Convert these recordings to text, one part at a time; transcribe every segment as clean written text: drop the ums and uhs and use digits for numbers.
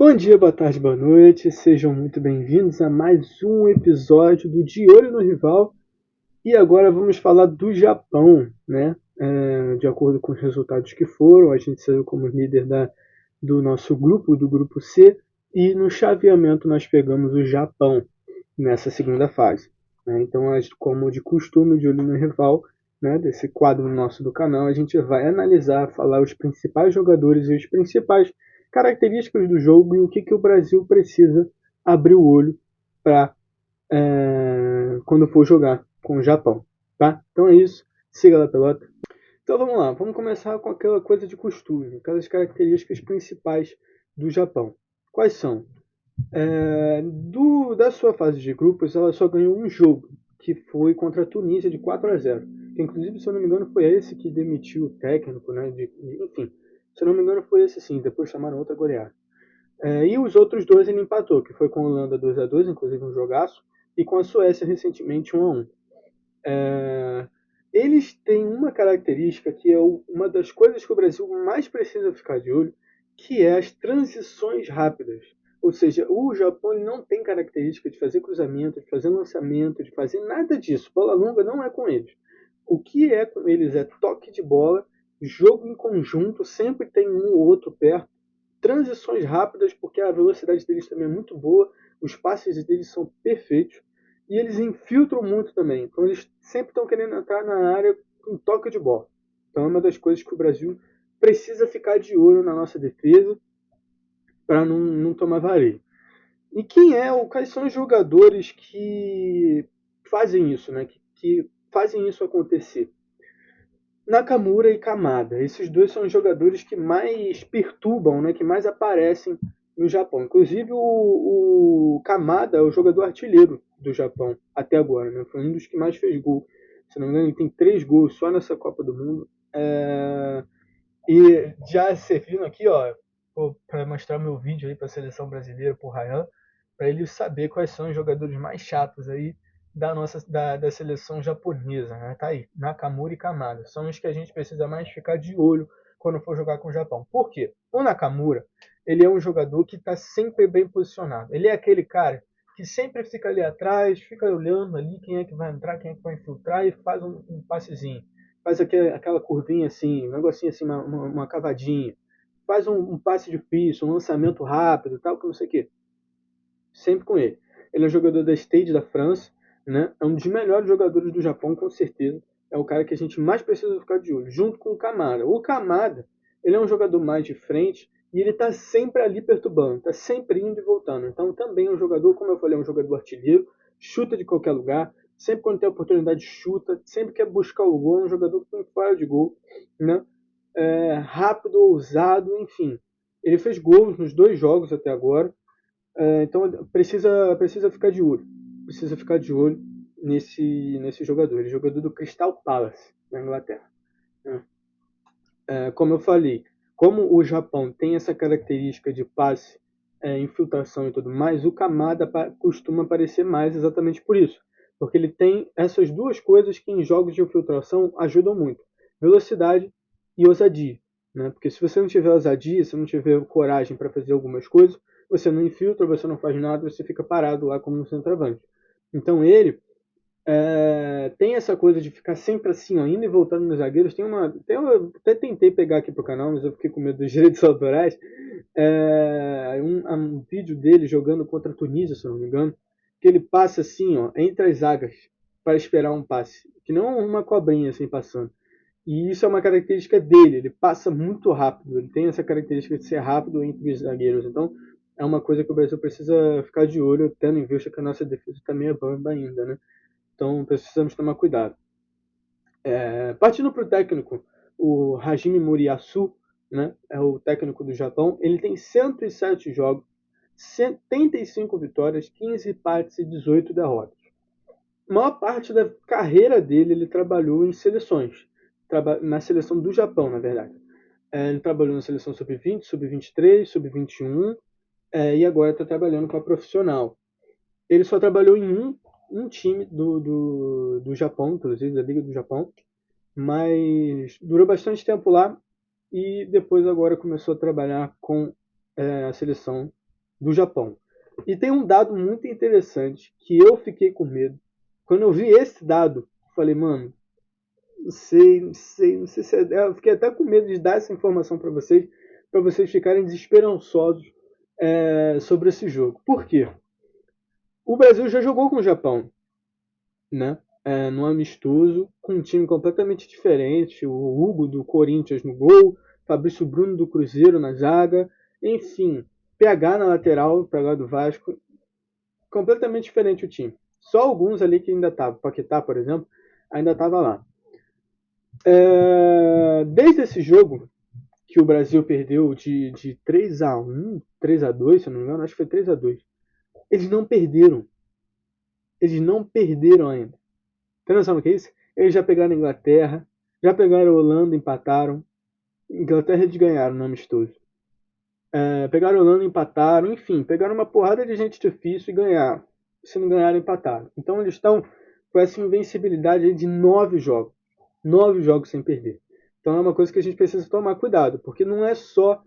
Bom dia, boa tarde, boa noite, sejam muito bem-vindos a mais um episódio do De Olho no Rival. E agora vamos falar do Japão, né? De acordo com os resultados que foram, a gente saiu como líder do nosso grupo, do grupo C, e no chaveamento nós pegamos o Japão nessa segunda fase. Né? Então, como de costume, De Olho no Rival, né, desse quadro nosso do canal, a gente vai analisar, falar os principais jogadores e os principais características do jogo e o que o Brasil precisa abrir o olho para quando for jogar com o Japão. Tá? Então é isso, siga lá pelota. Então vamos lá, vamos começar com aquela coisa de costume, aquelas características principais do Japão. Quais são? Da sua fase de grupos, ela só ganhou um jogo, que foi contra a Tunísia de 4-0. Que inclusive, se eu não me engano, foi esse que demitiu o técnico, né? Enfim, se eu não me engano, foi esse sim, depois chamaram outra goleada. E os outros dois ele empatou, que foi com a Holanda 2-2, inclusive um jogaço, e com a Suécia recentemente 1-1. Eles têm uma característica que é uma das coisas que o Brasil mais precisa ficar de olho, que é as transições rápidas. Ou seja, o Japão ele não tem característica de fazer cruzamento, de fazer lançamento, de fazer nada disso. Bola longa não é com eles. O que é com eles é toque de bola, jogo em conjunto, sempre tem um ou outro perto, transições rápidas, porque a velocidade deles também é muito boa, os passes deles são perfeitos, e eles infiltram muito também. Então eles sempre estão querendo entrar na área com toque de bola. Então é uma das coisas que o Brasil precisa ficar de olho na nossa defesa para não tomar vareio. E quais são os jogadores que fazem isso, né? Que fazem isso acontecer? Nakamura e Kamada. Esses dois são os jogadores que mais perturbam, né, que mais aparecem no Japão. Inclusive o Kamada é o jogador artilheiro do Japão até agora. Né? Foi um dos que mais fez gol. Se não me engano, ele tem 3 gols só nessa Copa do Mundo. E já servindo aqui, ó, para mostrar meu vídeo aí para a seleção brasileira, para o Ryan, para ele saber quais são os jogadores mais chatos aí da seleção japonesa, né? Tá aí, Nakamura e Kamada. São os que a gente precisa mais ficar de olho quando for jogar com o Japão. Por quê? O Nakamura, ele é um jogador que está sempre bem posicionado. Ele é aquele cara que sempre fica ali atrás, fica olhando ali quem é que vai entrar, quem é que vai infiltrar e faz um passezinho. Faz aquela curvinha assim, um negocinho assim, uma cavadinha. Faz um passe difícil, um lançamento rápido, tal, que não sei o quê. Sempre com ele. Ele é um jogador da Stade da França, né? É um dos melhores jogadores do Japão, com certeza. É o cara que a gente mais precisa ficar de olho, junto com o Kamada. O Kamada, ele é um jogador mais de frente e ele tá sempre ali perturbando, tá sempre indo e voltando. Então também é um jogador, como eu falei, é um jogador artilheiro, chuta de qualquer lugar, sempre quando tem oportunidade chuta, sempre quer buscar o gol, é um jogador que tem fora de gol, né? Rápido, ousado, enfim. Ele fez gols nos 2 jogos até agora. Então precisa ficar de olho. Precisa ficar de olho nesse jogador. Ele é jogador do Crystal Palace, na Inglaterra. Né? Como eu falei, como o Japão tem essa característica de passe, infiltração e tudo mais, o Kamada costuma aparecer mais exatamente por isso. Porque ele tem essas duas coisas que em jogos de infiltração ajudam muito: velocidade e ousadia. Né? Porque se você não tiver ousadia, se não tiver coragem para fazer algumas coisas, você não infiltra, você não faz nada, você fica parado lá como um centroavante. Então ele tem essa coisa de ficar sempre assim, ó, indo e voltando nos zagueiros. Até tentei pegar aqui pro canal, mas eu fiquei com medo dos direitos autorais. Um vídeo dele jogando contra a Tunísia, se não me engano, que ele passa assim, ó, entre as zagas para esperar um passe, que não uma cobrinha assim passando. E isso é uma característica dele, ele passa muito rápido, ele tem essa característica de ser rápido entre os zagueiros. Então é uma coisa que o Brasil precisa ficar de olho, tendo em vista que a nossa defesa também é bamba ainda, né? Então precisamos tomar cuidado. Partindo para o técnico, o Hajime Moriyasu, né, é o técnico do Japão. Ele tem 107 jogos, 75 vitórias, 15 empates e 18 derrotas. A maior parte da carreira dele ele trabalhou em seleções, na seleção do Japão, na verdade. Ele trabalhou na seleção sub-20, sub-23, sub-21 e agora está trabalhando com a profissional. Ele só trabalhou em um time do Japão, inclusive da Liga do Japão, mas durou bastante tempo lá e depois agora começou a trabalhar com a seleção do Japão. E tem um dado muito interessante que eu fiquei com medo. Quando eu vi esse dado, falei, mano, não sei se eu fiquei até com medo de dar essa informação para vocês ficarem desesperançosos sobre esse jogo. Por quê? O Brasil já jogou com o Japão, né? No amistoso, com um time completamente diferente, o Hugo do Corinthians no gol, Fabrício Bruno do Cruzeiro na zaga, enfim, PH na lateral, PH do Vasco, completamente diferente o time. Só alguns ali que ainda estavam, Paquetá, por exemplo, ainda estava lá. Desde esse jogo, que o Brasil perdeu de 3-1, 3-2, se eu não me engano, acho que foi 3-2. Eles não perderam. Eles não perderam ainda. Tem noção do que é isso? Eles já pegaram a Inglaterra, já pegaram a Holanda, empataram. Inglaterra eles ganharam no amistoso. Pegaram a Holanda, empataram. Enfim, pegaram uma porrada de gente difícil e ganharam. Se não ganharam, empataram. Então eles estão com essa invencibilidade de 9 jogos. 9 jogos sem perder. Então é uma coisa que a gente precisa tomar cuidado, porque não é só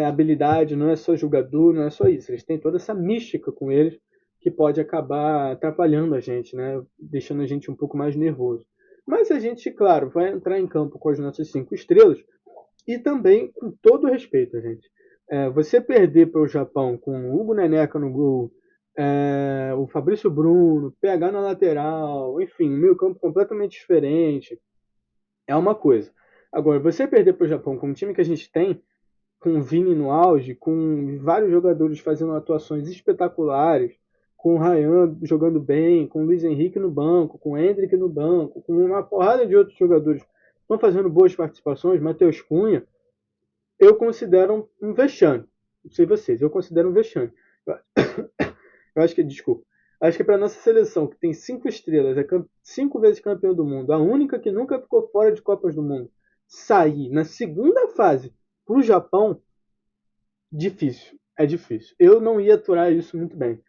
habilidade, não é só jogador, não é só isso. Eles têm toda essa mística com eles que pode acabar atrapalhando a gente, né? Deixando a gente um pouco mais nervoso. Mas a gente, claro, vai entrar em campo com as nossas 5 estrelas e também com todo respeito, gente. Você perder para o Japão com o Hugo Neneca no gol, o Fabrício Bruno, PH na lateral, enfim, um meio campo completamente diferente, é uma coisa. Agora, você perder para o Japão com o time que a gente tem, com o Vini no auge, com vários jogadores fazendo atuações espetaculares, com o Ryan jogando bem, com o Luiz Henrique no banco, com o Endrick no banco, com uma porrada de outros jogadores que estão fazendo boas participações, Matheus Cunha, eu considero um vexame. Não sei vocês, eu considero um vexame. Eu acho que, desculpa, acho que para nossa seleção, que tem 5 estrelas, 5 vezes campeão do mundo, a única que nunca ficou fora de Copas do Mundo, sair na segunda fase para o Japão, difícil. É difícil. Eu não ia aturar isso muito bem.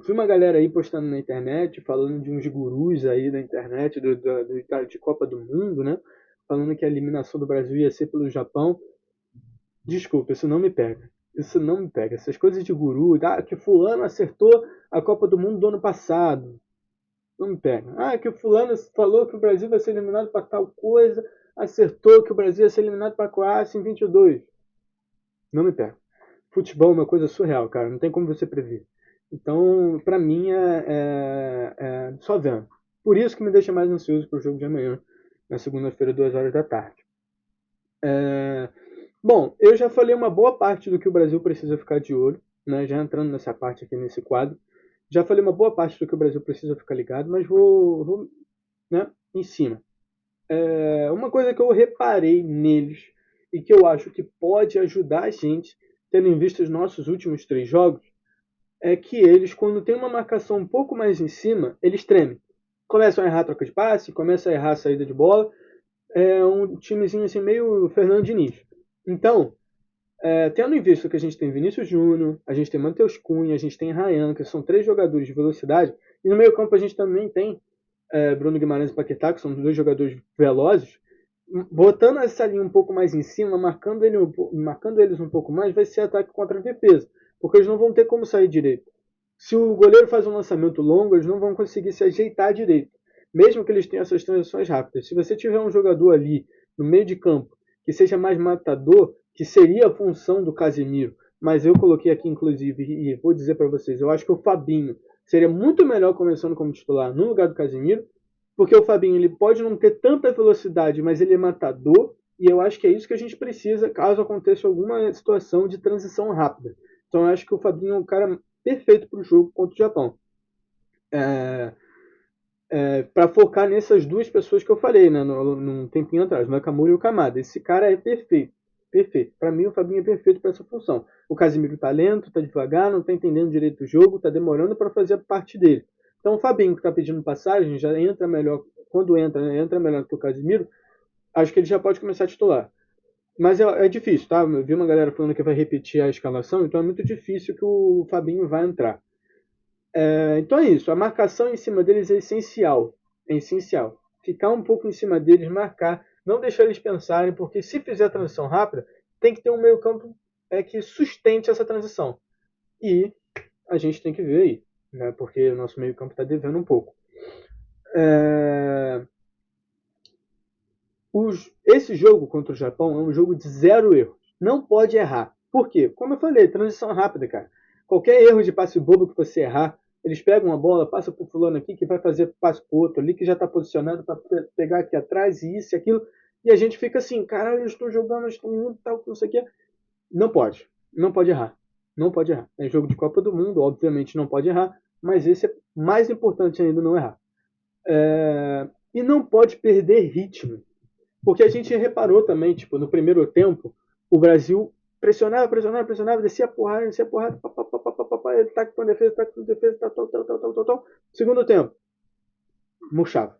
Vi uma galera aí postando na internet, falando de uns gurus aí da internet, de Copa do Mundo, né? Falando que a eliminação do Brasil ia ser pelo Japão. Desculpa, isso não me pega. Isso não me pega. Essas coisas de guru, que fulano acertou a Copa do Mundo do ano passado. Não me pega. Que o fulano falou que o Brasil vai ser eliminado para tal coisa, acertou que o Brasil ia ser eliminado para a Croácia em 22. Não me pega. Futebol é uma coisa surreal, cara. Não tem como você prever. Então, para mim, é só vendo. Por isso que me deixa mais ansioso para o jogo de amanhã, na segunda-feira, 2 horas da tarde. Bom, eu já falei uma boa parte do que o Brasil precisa ficar de olho, né? Já entrando nessa parte aqui, nesse quadro. Já falei uma boa parte do que o Brasil precisa ficar ligado, mas vou né, em cima. Uma coisa que eu reparei neles e que eu acho que pode ajudar a gente, tendo em vista os nossos últimos 3 jogos, é que eles, quando tem uma marcação um pouco mais em cima, eles tremem. Começam a errar a troca de passe, começam a errar a saída de bola. É um timezinho assim, meio Fernando Diniz. Então, tendo em vista que a gente tem Vinícius Júnior, a gente tem Matheus Cunha, a gente tem Ryan, que são 3 jogadores de velocidade, e no meio campo a gente também tem Bruno Guimarães e Paquetá, que são 2 jogadores velozes, botando essa linha um pouco mais em cima, marcando eles um pouco mais, vai ser ataque contra a defesa, porque eles não vão ter como sair direito. Se o goleiro faz um lançamento longo, eles não vão conseguir se ajeitar direito, mesmo que eles tenham essas transições rápidas. Se você tiver um jogador ali no meio de campo que seja mais matador, que seria a função do Casemiro, mas eu coloquei aqui inclusive, e vou dizer para vocês, eu acho que o Fabinho seria muito melhor começando como titular no lugar do Casemiro, porque o Fabinho ele pode não ter tanta velocidade, mas ele é matador, e eu acho que é isso que a gente precisa caso aconteça alguma situação de transição rápida. Então eu acho que o Fabinho é um cara perfeito para o jogo contra o Japão. Para focar nessas 2 pessoas que eu falei, né, num tempinho atrás, o Nakamura e o Kamada. Esse cara é perfeito. Perfeito. Para mim, o Fabinho é perfeito para essa função. O Casemiro tá lento, tá devagar, não tá entendendo direito o jogo, tá demorando para fazer a parte dele. Então, o Fabinho, que tá pedindo passagem, já entra melhor. Quando entra, né, entra melhor que o Casemiro. Acho que ele já pode começar a titular. Mas é difícil, tá? Eu vi uma galera falando que vai repetir a escalação, então é muito difícil que o Fabinho vai entrar. Então é isso, a marcação em cima deles é essencial. É essencial. Ficar um pouco em cima deles, marcar, não deixar eles pensarem, porque se fizer a transição rápida, tem que ter um meio campo que sustente essa transição. e a gente tem que ver aí, né? Porque o nosso meio campo está devendo um pouco. Esse jogo contra o Japão é um jogo de 0 erros. Não pode errar. Por quê? Como eu falei, transição rápida, cara. Qualquer erro de passe bobo que você errar, eles pegam a bola, passa pro fulano aqui que vai fazer passe pro outro ali que já está posicionado para pegar aqui atrás e isso e aquilo. E a gente fica assim, caralho, eu estou jogando, eu estou indo, tal, não sei o quê. Não pode. Não pode errar. Não pode errar. É jogo de Copa do Mundo, obviamente não pode errar, mas esse é mais importante ainda não errar. E não pode perder ritmo. Porque a gente reparou também, tipo, no primeiro tempo, o Brasil pressionava, descia a porrada, taca com defesa, tal. Segundo tempo, murchava.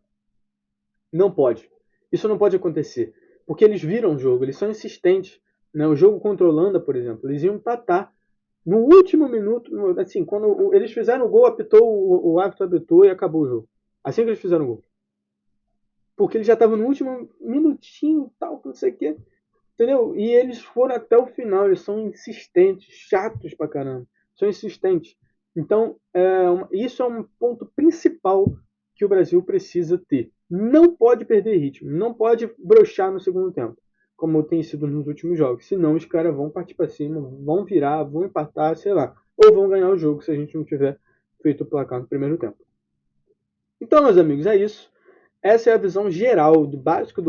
Não pode. Isso não pode acontecer. Porque eles viram o jogo, eles são insistentes. Né? O jogo contra a Holanda, por exemplo, eles iam empatar. No último minuto, assim, quando eles fizeram o gol, apitou, o árbitro apitou e acabou o jogo. Assim que eles fizeram o gol. Porque eles já estavam no último minutinho, tal, não sei o quê. Entendeu? E eles foram até o final, eles são insistentes, chatos pra caramba. São insistentes. Então, isso é um ponto principal que o Brasil precisa ter. Não pode perder ritmo, não pode broxar no segundo tempo, como tem sido nos últimos jogos. Senão os caras vão partir para cima, vão virar, vão empatar, sei lá. Ou vão ganhar o jogo se a gente não tiver feito o placar no primeiro tempo. Então, meus amigos, é isso. Essa é a visão geral do básico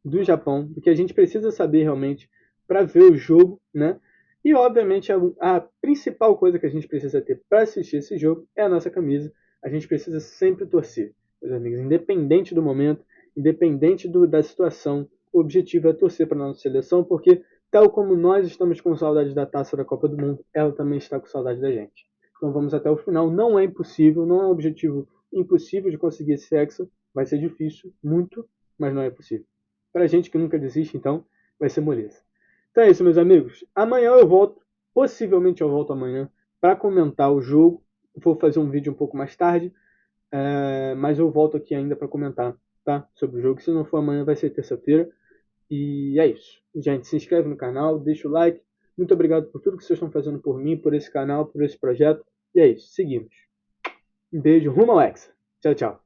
do Japão, do que a gente precisa saber realmente para ver o jogo, né? E, obviamente, a principal coisa que a gente precisa ter para assistir esse jogo é a nossa camisa. A gente precisa sempre torcer, meus amigos, independente do momento, independente da situação, o objetivo é torcer para a nossa seleção, porque, tal como nós estamos com saudade da taça da Copa do Mundo, ela também está com saudade da gente. Então vamos até o final. Não é impossível, não é um objetivo impossível de conseguir esse hexa. Vai ser difícil, muito, mas não é possível. Para gente que nunca desiste, então, vai ser moleza. Então é isso, meus amigos. Amanhã eu volto, possivelmente eu volto amanhã, para comentar o jogo. Vou fazer um vídeo um pouco mais tarde, mas eu volto aqui ainda para comentar, tá? Sobre o jogo. Se não for amanhã, vai ser terça-feira. E é isso. Gente, se inscreve no canal, deixa o like. Muito obrigado por tudo que vocês estão fazendo por mim, por esse canal, por esse projeto. E é isso. Seguimos. Um beijo rumo ao Hexa. Tchau, tchau.